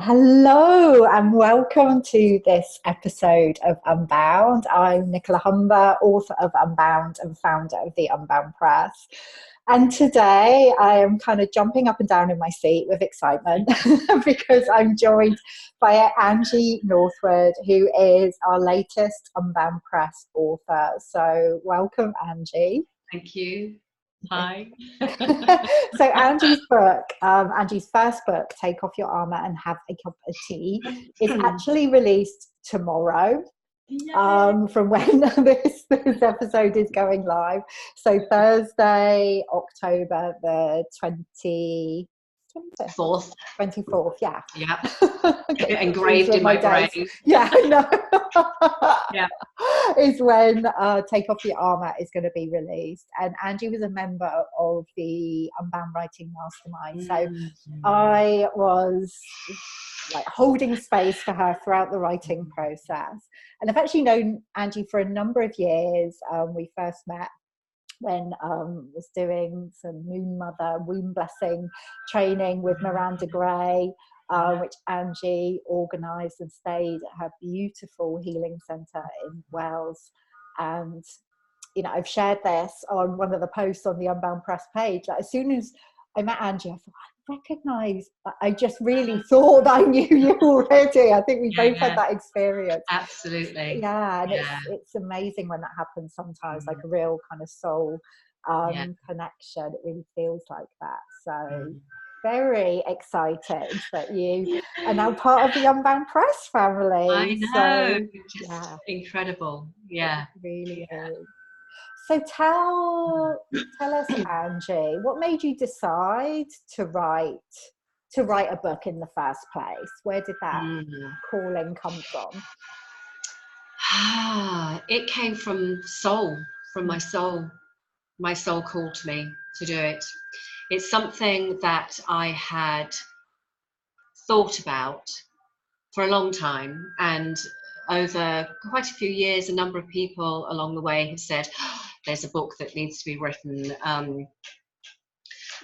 Hello and welcome to this episode of Unbound. I'm Nicola Humber, author of Unbound and founder of the Unbound Press. And today I am kind of jumping up and down in my seat with excitement because I'm joined by Angie Northwood, who is our latest Unbound Press author. So welcome, Angie. Thank you. Hi. So Angie's book, Angie's first book, Take Off Your Armour and Have a Cup of Tea, is actually released tomorrow. From when this episode is going live. So Thursday, October the 24th, yeah. Yeah. Okay, engraved in my brain. Yeah, I know. Yeah. Is when Take Off Your Armour is going to be released. And Angie was a member of the Unbound Writing Mastermind. So I was like holding space for her throughout the writing process. And I've actually known Angie for a number of years. We first met when I was doing some Moon Mother, womb blessing training with Miranda Gray, which Angie organised and stayed at her beautiful healing centre in Wales. And, you know, I've shared this on one of the posts on the Unbound Press page. Like, as soon as I met Angie, I thought, I recognise, I just really thought I knew you already. I think we both had that experience. Absolutely. Yeah, and it's amazing when that happens sometimes, like a real kind of soul connection. It really feels like that. So very excited that you are now part of the Unbound Press family. I know, So, just incredible. Yeah, it really is. So tell us, Angie, what made you decide to write a book in the first place? Where did that calling come from? It came from my soul. My soul called to me to do it. It's something that I had thought about for a long time, and over quite a few years, a number of people along the way have said, there's a book that needs to be written.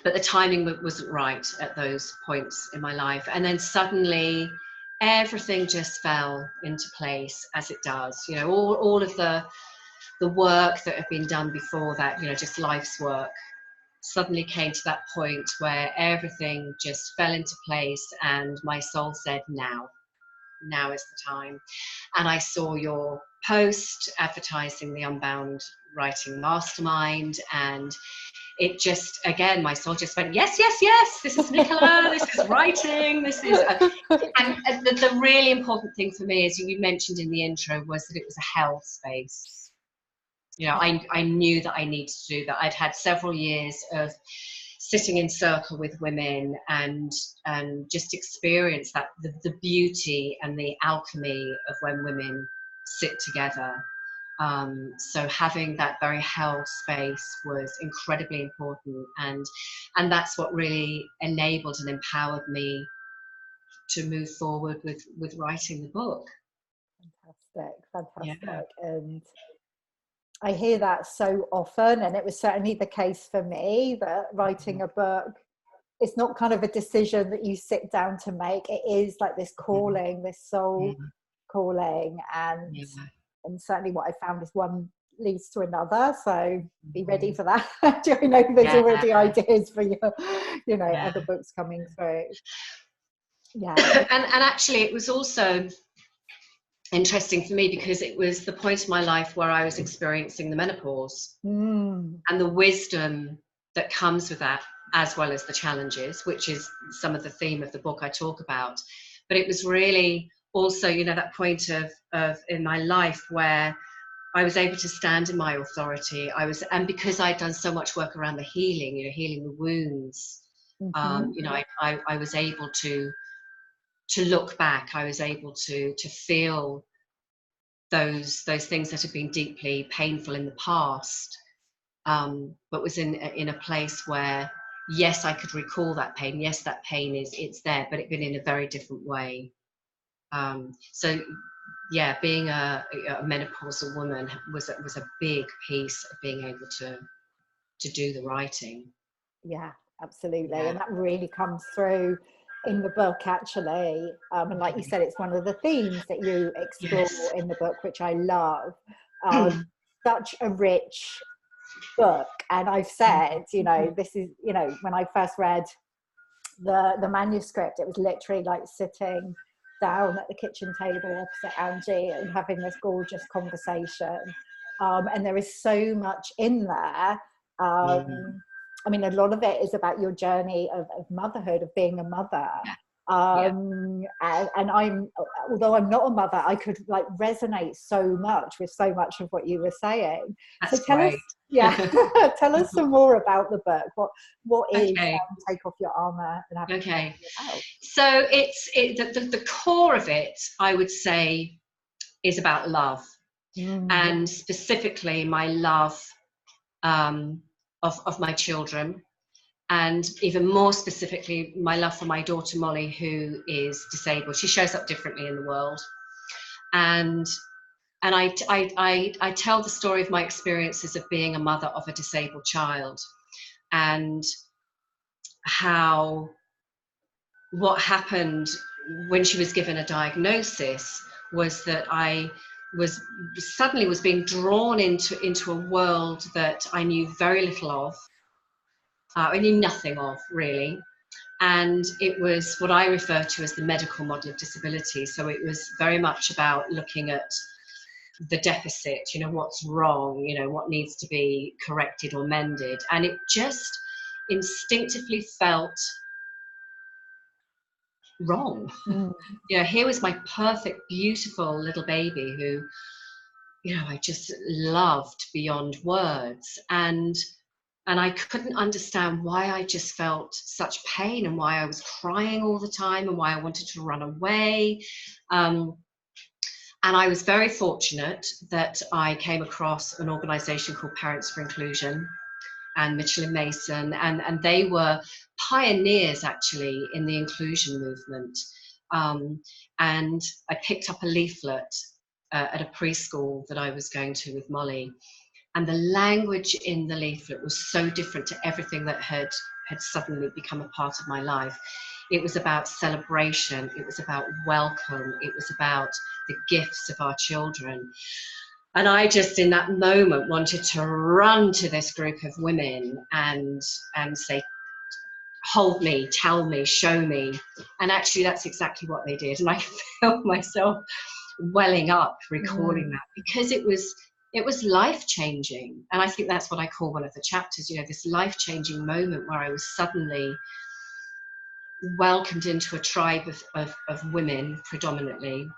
But the timing wasn't right at those points in my life. And then suddenly everything just fell into place, as it does. You know, all of the work that had been done before that, you know, just life's work, suddenly came to that point where everything just fell into place, and my soul said, now is the time. And I saw your post advertising the Unbound Writing Mastermind, and it just, again, my soul just went, yes, this is Nicola, this is writing, this is and the really important thing for me, as you mentioned in the intro, was that it was a held space. You know, I knew that I needed to do that. I'd had several years of sitting in circle with women and just experience that the beauty and the alchemy of when women sit together. So having that very held space was incredibly important, and that's what really enabled and empowered me to move forward with writing the book. Fantastic. Yeah. And I hear that so often, and it was certainly the case for me, that writing a book, it's not kind of a decision that you sit down to make. It is like this calling, this soul calling, and certainly what I found is one leads to another. So be ready for that. I know there's already ideas for your, other books coming through. Yeah, and actually, it was also interesting for me because it was the point in my life where I was experiencing the menopause and the wisdom that comes with that, as well as the challenges, which is some of the theme of the book I talk about. But it was really also, that point of in my life where I was able to stand in my authority. And because I'd done so much work around the healing, healing the wounds, I was able to look back. I was able to feel those things that had been deeply painful in the past, but was in a place where, yes, I could recall that pain. Yes, that pain it's there, but it's been in a very different way. So yeah, being a menopausal woman was a big piece of being able to do the writing. Yeah, absolutely. And that really comes through in the book, actually. And like you said, it's one of the themes that you explore Yes. in the book, which I love. Such a rich book. And I've said, you know, this is, you know, when I first read the manuscript, it was literally like sitting down at the kitchen table opposite Angie and having this gorgeous conversation. And there is so much in there. I mean, a lot of it is about your journey of motherhood, of being a mother. And I'm, although I'm not a mother, I could like resonate so much with so much of what you were saying. That's So tell great. us, tell us some more about the book. What is Take Off Your Armour? And Okay. So the core of it, I would say, is about love, and specifically my love of my children, and even more specifically my love for my daughter Molly, who is disabled. She shows up differently in the world, and I tell the story of my experiences of being a mother of a disabled child, and how what happened when she was given a diagnosis was that I was suddenly being drawn into a world that I knew very little of. I knew nothing of, really. And it was what I refer to as the medical model of disability. So it was very much about looking at the deficit, you know, what's wrong, you know, what needs to be corrected or mended. And it just instinctively felt wrong. You know, here was my perfect, beautiful little baby who, you know, I just loved beyond words. And I couldn't understand why I just felt such pain, and why I was crying all the time, and why I wanted to run away. And I was very fortunate that I came across an organisation called Parents for Inclusion, and Mitchell and Mason, and they were pioneers actually in the inclusion movement. And I picked up a leaflet at a preschool that I was going to with Molly, and the language in the leaflet was so different to everything that had suddenly become a part of my life. It was about celebration, it was about welcome, it was about the gifts of our children. And I just, in that moment, wanted to run to this group of women and say, hold me, tell me, show me. And actually, that's exactly what they did. And I felt myself welling up, recalling that, because it was life-changing. And I think that's what I call one of the chapters, you know, this life-changing moment where I was suddenly welcomed into a tribe of women, predominantly,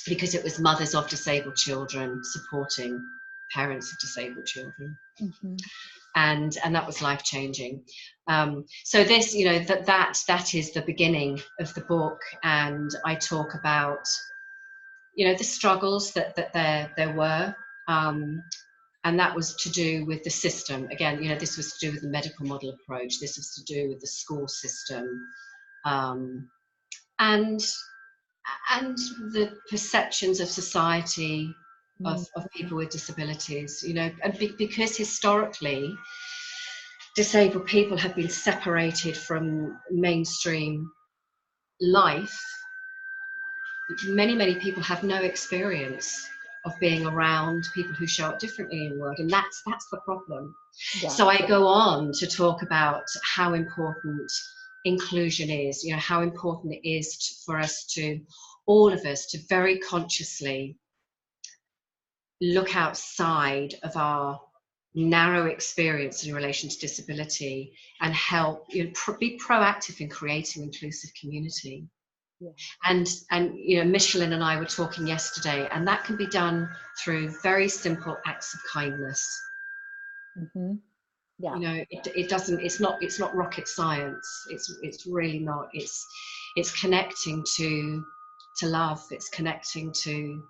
because it was mothers of disabled children supporting parents of disabled children. And that was life-changing. So this, you know, that is the beginning of the book, and I talk about, you know, the struggles that there were, and that was to do with the system. Again, you know, this was to do with the medical model approach, this was to do with the school system, and the perceptions of society of people with disabilities, you know, and because historically disabled people have been separated from mainstream life. Many people have no experience of being around people who show up differently in the world, and that's the problem. So I go on to talk about how important inclusion is, you know, how important it is for us to, all of us, to very consciously look outside of our narrow experience in relation to disability and help, you know, be proactive in creating inclusive community. And you know, Michelin and I were talking yesterday, and that can be done through very simple acts of kindness. You know, it doesn't, it's not rocket science. It's really not. It's connecting to love. It's connecting to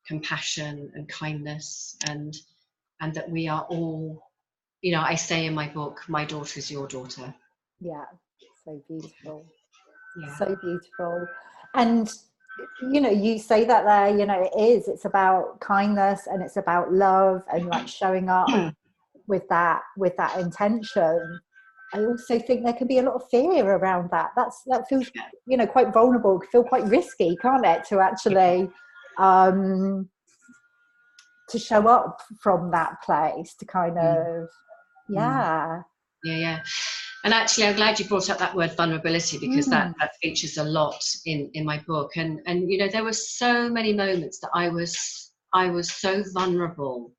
compassion and kindness, and that we are all, you know, I say in my book, my daughter is your daughter. So beautiful. So beautiful. And you know, you say that there, you know, it's about kindness, and it's about love, and like showing up with that intention. I also think there can be a lot of fear around that. That feels, you know, quite vulnerable, feel quite risky, can't it, to actually to show up from that place, to kind of, yeah. Yeah. And actually, I'm glad you brought up that word vulnerability, because that features a lot in my book. And you know, there were so many moments that I was so vulnerable.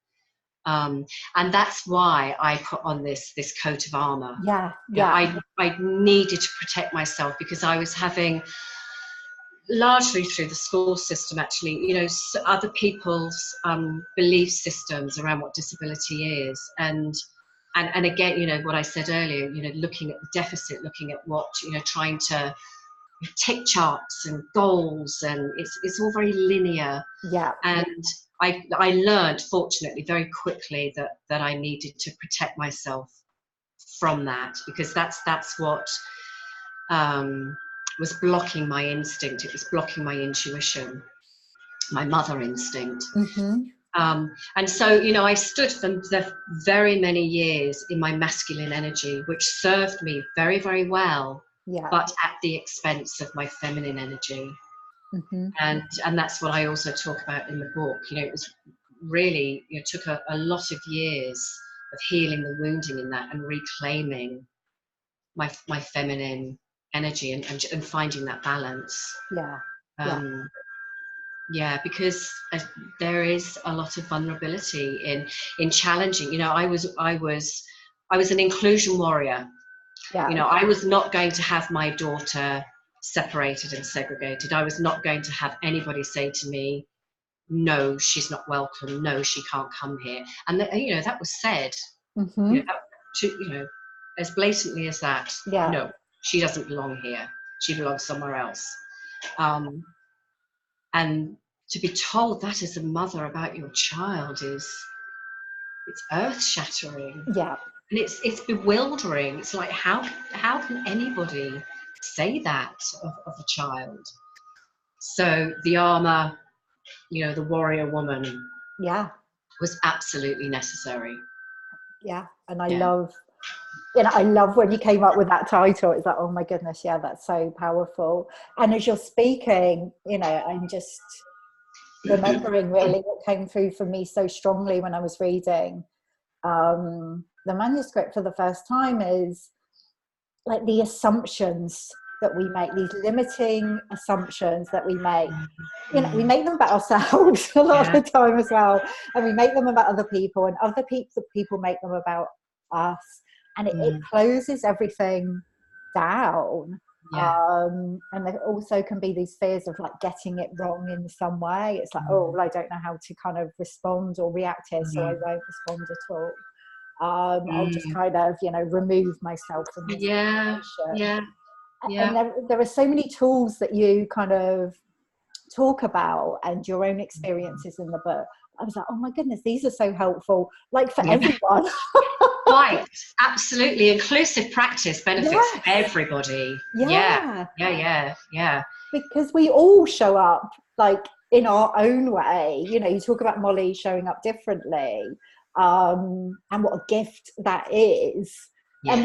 And that's why I put on this coat of armour. Yeah. I needed to protect myself, because I was having, largely through the school system, actually, you know, other people's belief systems around what disability is, and again, you know, what I said earlier, you know, looking at the deficit, looking at what, you know, trying to tick charts and goals, and it's all very linear. Yeah. And I learned, fortunately, very quickly that I needed to protect myself from that, because that's what was blocking my instinct. It was blocking my intuition, my mother instinct. And so, you know, I stood for the very many years in my masculine energy, which served me very, very well, but at the expense of my feminine energy. And that's what I also talk about in the book. You know, it was really, you know, took a lot of years of healing the wounding in that, and reclaiming my feminine energy, and finding that balance. Because there is a lot of vulnerability in challenging. You know, I was an inclusion warrior. You know, I was not going to have my daughter separated and segregated. I was not going to have anybody say to me, no, she's not welcome, no, she can't come here. And you know, that was said, you know, you know, as blatantly as that. No, she doesn't belong here, she belongs somewhere else. And to be told that as a mother about your child it's earth-shattering. And it's bewildering. It's like, how can anybody say that of a child? So the armor, you know, the warrior woman, was absolutely necessary. And I love, you know, I love when you came up with that title. It's like, oh my goodness, that's so powerful. And as you're speaking, you know, I'm just remembering really what came through for me so strongly when I was reading the manuscript for the first time, is like the assumptions that we make, these limiting assumptions that we make. You know, we make them about ourselves a lot of the time as well, and we make them about other people, and other people make them about us, and it closes everything down. And there also can be these fears of like getting it wrong in some way. It's like, oh, well, I don't know how to kind of respond or react here, so I won't respond at all. I'll just kind of, you know, remove myself from this situation. And there are so many tools that you kind of talk about, and your own experiences in the book. I was like, oh my goodness, these are so helpful, like for everyone. Right, absolutely. Inclusive practice benefits everybody. Because we all show up like in our own way. You know, you talk about Molly showing up differently, and what a gift that is. And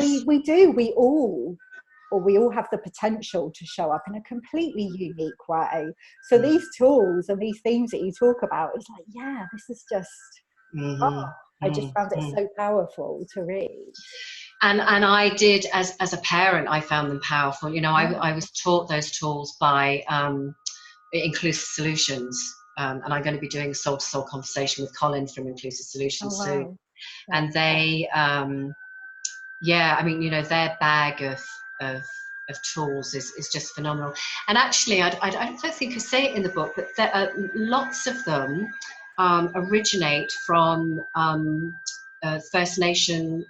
we all have the potential to show up in a completely unique way. So these tools and these themes that you talk about, it's like, this is just, I just found it so powerful to read. And I did, as a parent, I found them powerful. You know, I was taught those tools by Inclusive Solutions. And I'm going to be doing a soul-to-soul conversation with Colin from Inclusive Solutions soon. And they, I mean, you know, their bag of tools is just phenomenal. And actually, I don't think I say it in the book, but there are lots of them originate from First Nation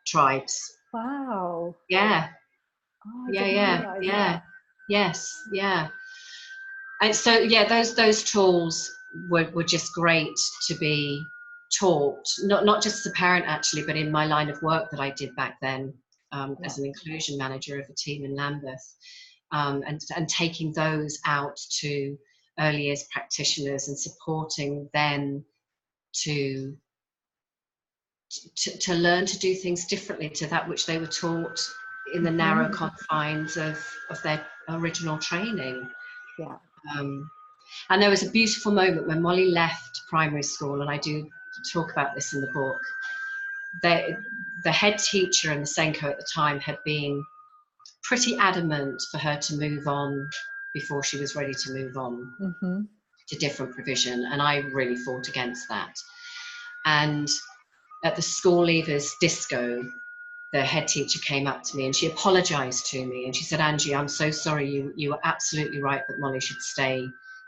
tribes. Wow. Yes. And so those tools were just great to be taught, not just as a parent actually, but in my line of work that I did back then. As an inclusion manager of a team in Lambeth, and taking those out to early years practitioners and supporting them to to learn to do things differently to that which they were taught in the narrow confines of their original training. Yeah. And there was a beautiful moment when Molly left primary school, and I do talk about this in the book. The head teacher and the Senko at the time had been pretty adamant for her to move on before she was ready to move on to different provision, and I really fought against that. And at the school leavers disco, the head teacher came up to me and she apologized to me, and she said, "Angie, I'm so sorry, you were absolutely right that Molly should stay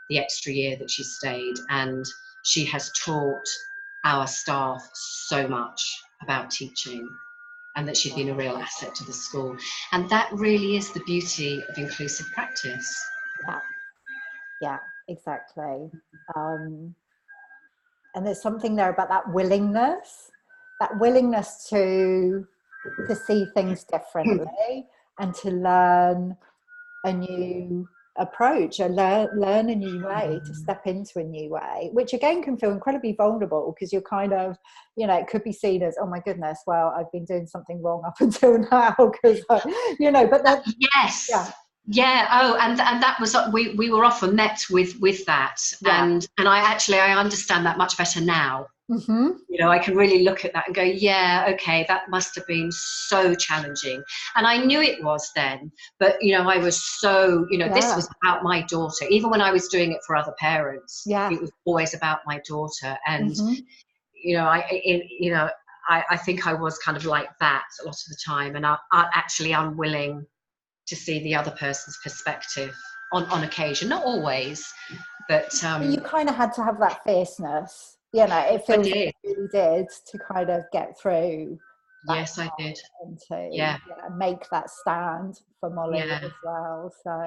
the extra year that she stayed, and she has taught our staff so much about teaching, and that she'd been a real asset to the school." And that really is the beauty of inclusive practice. Yeah, exactly. And there's something there about that willingness to see things differently and to learn a new approach, or learn a new way, to step into a new way, which again can feel incredibly vulnerable, because you're kind of, you know, it could be seen as, oh my goodness, well, I've been doing something wrong up until now, because you know, but that oh, and that was, we were often met with that, and I understand that much better now. You know, I can really look at that and go, yeah, okay, that must have been so challenging. And I knew it was then, but, you know, I was so, you know, this was about my daughter. Even when I was doing it for other parents, it was always about my daughter. And, you know, I think I was kind of like that a lot of the time, and I'm actually unwilling to see the other person's perspective on occasion, not always, but you kind of had to have that fierceness, you know. It feels like you really did, to kind of get through that. Yes, I did. And to make that stand for Molly as well. So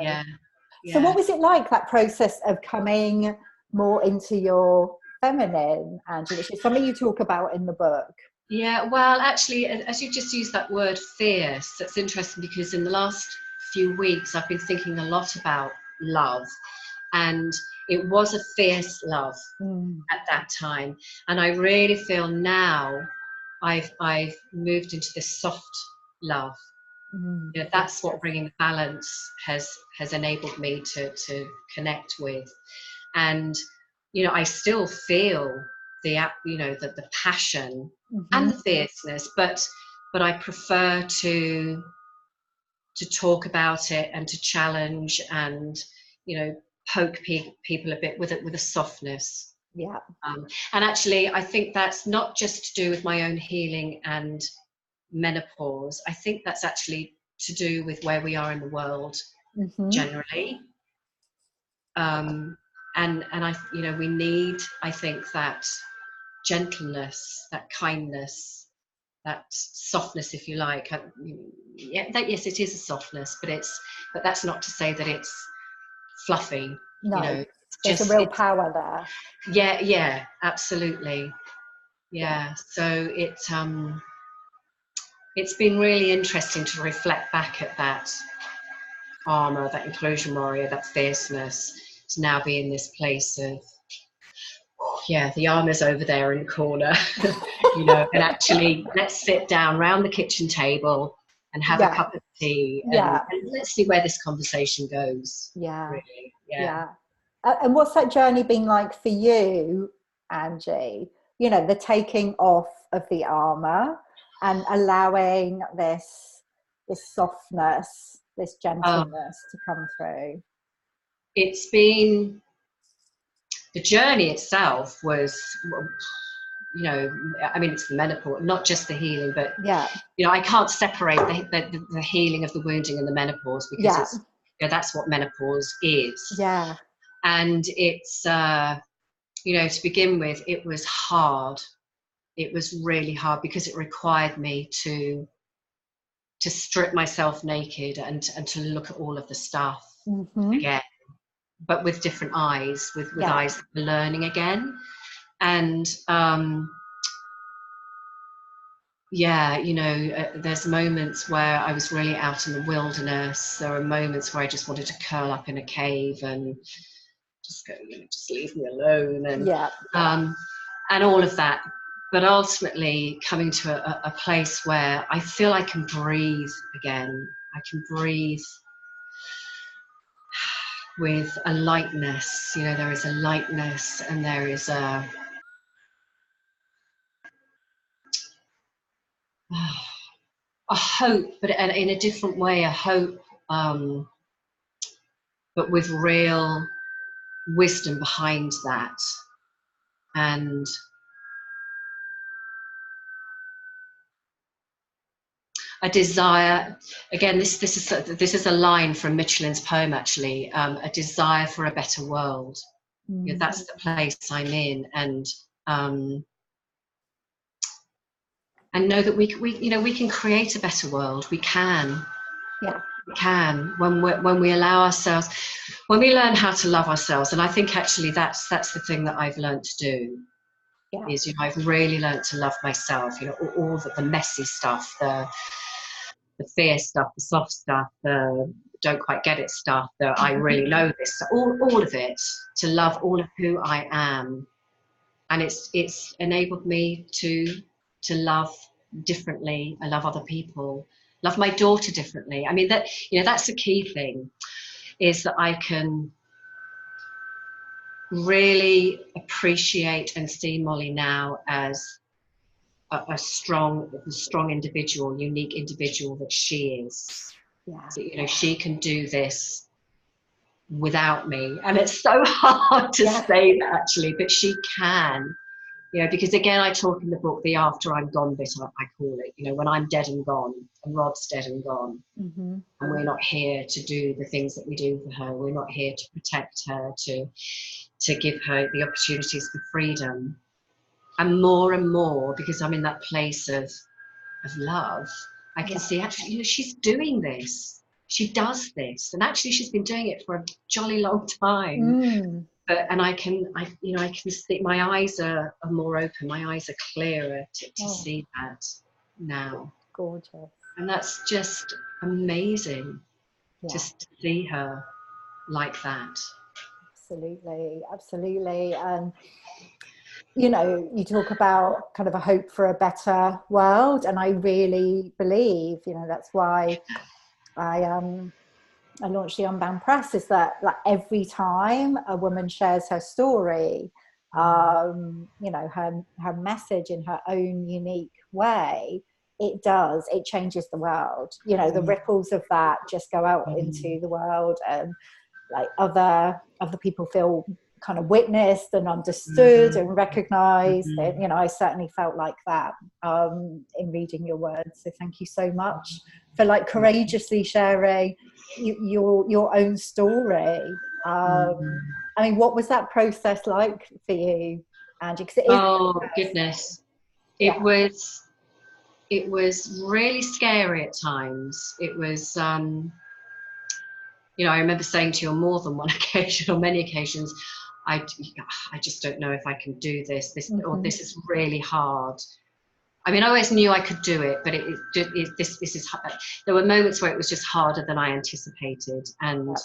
so what was it like, that process of coming more into your feminine, Angie, which is something you talk about in the book? Yeah, well, actually, as you just used that word fierce, that's interesting, because in the last few weeks I've been thinking a lot about love, and it was a fierce love at that time, and I really feel now I've moved into this soft love. You know, that's what bringing the balance has enabled me to connect with. And you know, I still feel the passion and the fierceness, but I prefer to talk about it and to challenge and, you know, poke people a bit with a softness. And actually, I think that's not just to do with my own healing and menopause. I think that's actually to do with where we are in the world generally. And I, you know, we need, I think, that gentleness, that kindness, that softness, if you like. Yes, it is a softness, but that's not to say that it's fluffy. No, you know, there's a real power there. Yeah, absolutely. Yeah. So it's been really interesting to reflect back at that armour, that inclusion warrior, that fierceness, to now be in this place of, the armour's over there in the corner, you know, and actually let's sit down round the kitchen table and have a cup of tea, and let's see where this conversation goes. Really. And what's that journey been like for you, Angie? You know, the taking off of the armour and allowing this softness, this gentleness to come through. It's been, the journey itself was, you know, I mean, it's the menopause, not just the healing, but you know, I can't separate the healing of the wounding and the menopause, because it's, you know, that's what menopause is. And it's you know, to begin with, it was hard. It was really hard, because it required me to strip myself naked and to look at all of the stuff again, but with different eyes, with eyes that were learning again. And you know, there's moments where I was really out in the wilderness. There were moments where I just wanted to curl up in a cave and just go, you know, just leave me alone, and all of that. but ultimately coming to a place where I feel I can breathe again. I can breathe with a lightness. You know, there is a lightness, and there is a hope, but in a different way, a hope, but with real wisdom behind that, and a desire. Again, this is a line from Michelin's poem, actually. A desire for a better world. You know, that's the place I'm in, and know that we can create a better world. We can. Yeah. We can, when we allow ourselves, when we learn how to love ourselves. And I think actually that's the thing that I've learned to do. Yeah. Is, I've really learned to love myself. All the messy stuff, the fear stuff, the soft stuff, the don't quite get it stuff, the I really know this, all of it, to love all of who I am. And it's enabled me to love differently. I love other people, love my daughter differently. I mean, that's the key thing, is that I can really appreciate and see Molly now as a strong individual, unique individual that she is. Yeah. So, she can do this without me, and it's so hard to say that, actually, but she can. Because again, I talk in the book, the after I'm gone bit, I call it, when I'm dead and gone, and Rod's dead and gone, and we're not here to do the things that we do for her. We're not here to protect her, to give her the opportunities for freedom. And more, because I'm in that place of love, I can see, actually, she's doing this. She does this, and actually she's been doing it for a jolly long time. And I can see, my eyes are more open, my eyes are clearer to see that now. Gorgeous. And that's just amazing, just to see her like that. Absolutely. And you talk about kind of a hope for a better world, and I really believe, that's why I launched the Unbound Press, is that, like, every time a woman shares her story, her message in her own unique way, it changes the world. The ripples of that just go out into the world, and like other people feel kind of witnessed and understood and recognized. And I certainly felt like that in reading your words. So thank you so much for courageously sharing your own story. I mean, what was that process like for you, Angie? Goodness, it was really scary at times. It was I remember saying to you on more than one occasion, on many occasions, I just don't know if I can do this, or this is really hard. I mean, I always knew I could do it, but this is hard. There were moments where it was just harder than I anticipated, and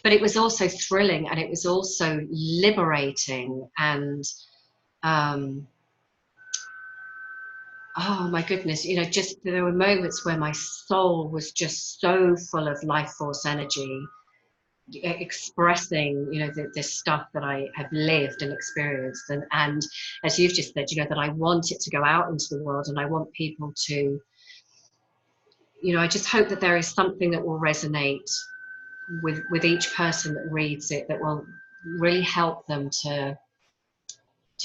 but it was also thrilling, and it was also liberating, and oh my goodness, just there were moments where my soul was just so full of life force energy, expressing this stuff that I have lived and experienced, and as you've just said, that I want it to go out into the world, and I want people to, I just hope that there is something that will resonate with each person that reads it, that will really help them to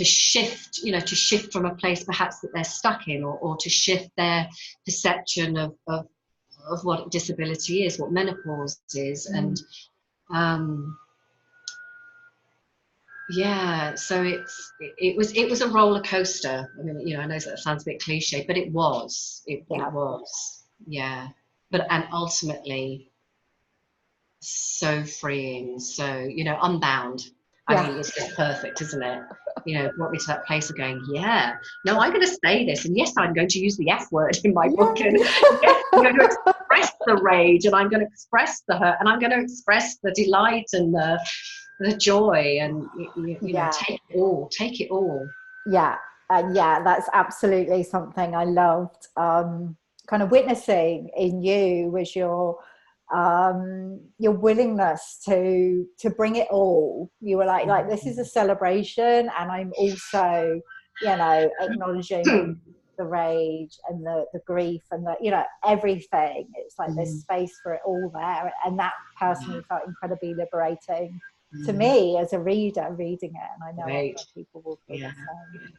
shift, to shift from a place perhaps that they're stuck in, or to shift their perception of what disability is, what menopause is. And so it was a roller coaster. I mean, I know that sounds a bit cliche, but it was. It was. But ultimately so freeing. So Unbound. I mean, it's just perfect, isn't it? Brought me to that place of going, no, I'm going to say this, and yes, I'm going to use the F word in my book, and yes, I'm going to express the rage, and I'm going to express the hurt, and I'm going to express the delight and the joy, and take it all. Yeah, And yeah, that's absolutely something I loved kind of witnessing in you, was your willingness to bring it all. You were like this is a celebration, and I'm also, you know, acknowledging the rage and the grief and the, you know, everything. It's like there's space for it all there, and that personally felt incredibly liberating to me as a reader reading it, and I know Right. other people will feel the same.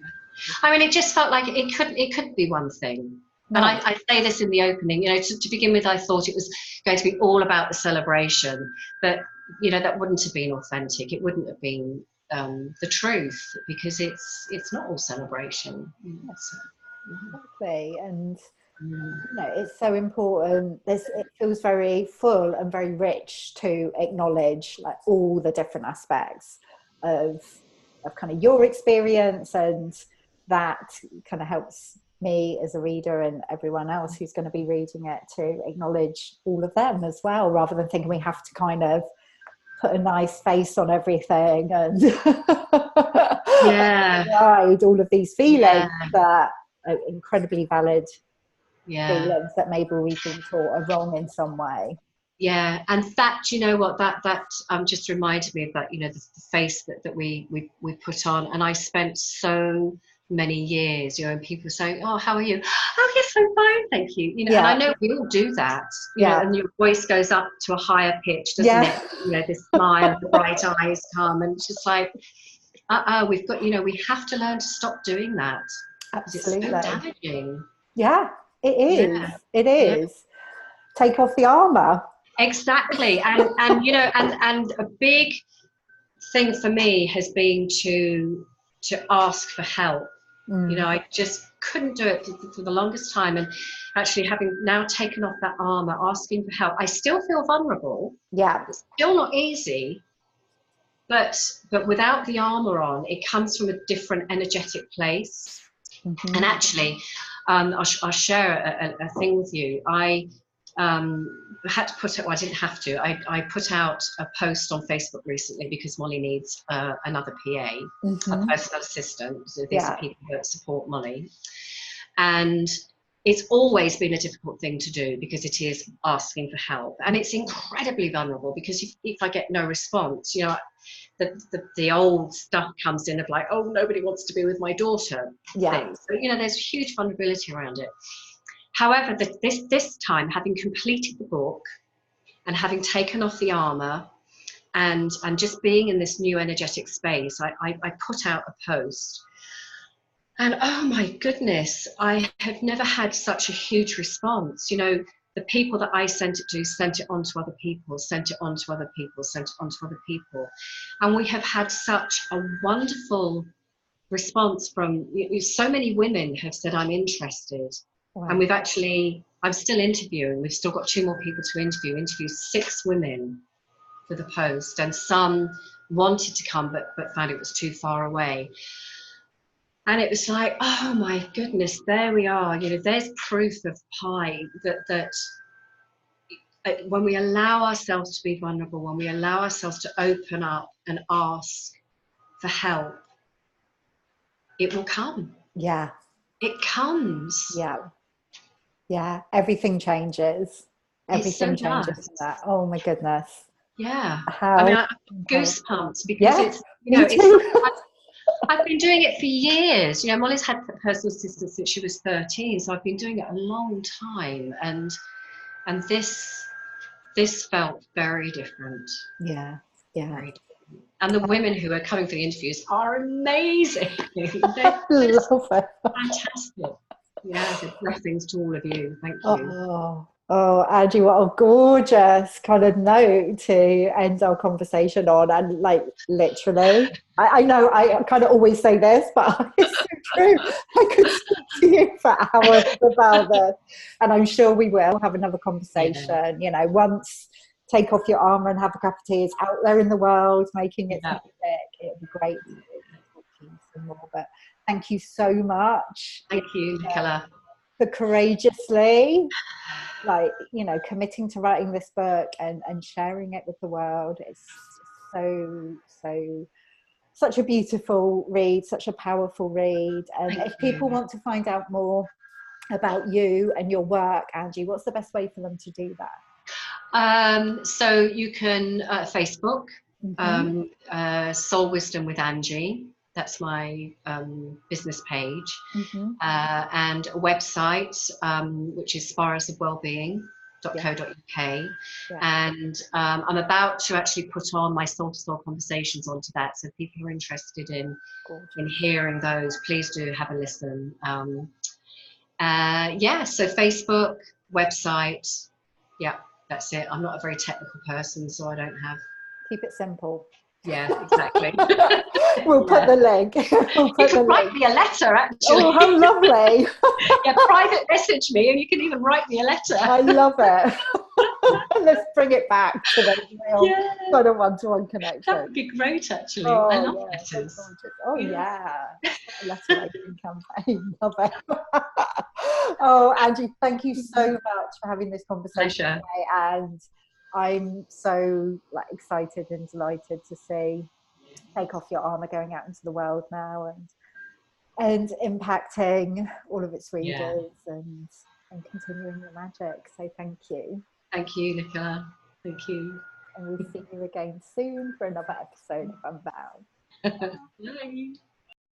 I mean, it just felt like it couldn't be one thing. No. And I say this in the opening, you know, to begin with, I thought it was going to be all about the celebration, but, you know, that wouldn't have been authentic. It wouldn't have been the truth, because it's not all celebration. Exactly. And you know, it's so important. It feels very full and very rich to acknowledge like all the different aspects of kind of your experience, and that kind of helps me as a reader and everyone else who's going to be reading it to acknowledge all of them as well, rather than thinking we have to kind of put a nice face on everything and hide all of these feelings that are incredibly valid feelings that maybe we've been taught are wrong in some way. Yeah, and that, you know what, that just reminded me of that, you know, the face that we put on. And I spent so many years, you know, and people saying, oh, how are you? Oh, yes, I'm fine, thank you. You know, and I know we all do that, you know, and your voice goes up to a higher pitch, doesn't it? You know, this smile, the bright eyes come, and it's just like, we've got, you know, we have to learn to stop doing that. Absolutely. It's so damaging. Yeah, it is. It is. Take off the armour. Exactly. And you know, and a big thing for me has been to ask for help. You know, I just couldn't do it for the longest time, and actually having now taken off that armour, asking for help, I still feel vulnerable. It's still not easy, but without the armour on, it comes from a different energetic place. And actually, I'll share a thing with you. I had to put it, well, I didn't have to, I put out a post on Facebook recently because Molly needs another PA, a personal assistant. So these are people that support Molly. And it's always been a difficult thing to do, because it is asking for help. And it's incredibly vulnerable, because if I get no response, you know, the old stuff comes in of like, oh, nobody wants to be with my daughter thing. So, you know, there's huge vulnerability around it. However, this time, having completed the book and having taken off the armour and just being in this new energetic space, I put out a post. And oh my goodness, I have never had such a huge response. You know, the people that I sent it to sent it on to other people, sent it on to other people, sent it on to other people. And we have had such a wonderful response from, so many women have said, I'm interested. Wow. And we've actually, I'm still interviewing, we've still got 2 more people to interview 6 women for the post, and some wanted to come but found it was too far away. And it was like, oh my goodness, there we are. You know, there's proof of pie that when we allow ourselves to be vulnerable, when we allow ourselves to open up and ask for help, it will come. Yeah. It comes. Yeah. Yeah. Everything changes. Everything changes from that. Oh my goodness. Yeah. I mean, I have goosebumps, because it's, you know, I've been doing it for years. You know, Molly's had personal assistance since she was 13, so I've been doing it a long time, and this felt very different. Yeah, yeah. Very different. And the women who are coming for the interviews are amazing. I love it. Fantastic. Yeah, so blessings to all of you. Thank you. Oh, Angie, what a gorgeous kind of note to end our conversation on. And like, literally, I know I kind of always say this, but it's so true. I could speak to you for hours about this. And I'm sure we will have another conversation, you know, once Take Off Your Armour and Have a Cup of Tea is out there in the world, making its music. It would be great to talk to you some more. But thank you so much. Thank you, Nicola. For courageously, like, you know, committing to writing this book and sharing it with the world. It's so such a beautiful read, such a powerful read. And Thank if people you. want to find out more about you and your work, Angie, what's the best way for them to do that? So you can Facebook, Mm-hmm. Soul Wisdom with Angie. That's my business page, Mm-hmm. and a website, which is Yeah, spiralsofwellbeing.co.uk. yeah, And I'm about to actually put on my soul to soul conversations onto that. So if people are interested in gorgeous. hearing those, please do have a listen. Yeah, so Facebook, website, yeah, that's it. I'm not a very technical person, so I don't have. Keep it simple. Yeah, exactly. We'll put the link. We'll You put can the write link. me a letter, actually. Oh, how lovely. Yeah, private message me, and you can even write me a letter. I love it. Let's bring it back to those real Yeah, kind of one-to-one connection. that would be great, actually. Oh, I love yeah, so letters. gorgeous. Oh, Yeah. yeah. A letter writing campaign. Love it. Oh, Angie, thank you so much for having this conversation Pleasure. today. And I'm so excited and delighted to see Take Off Your Armour going out into the world now and impacting all of its readers, Yeah. and continuing the magic. So thank you. Thank you, Nicola. Thank you. And we'll see you again soon for another episode of Unbound. Bye.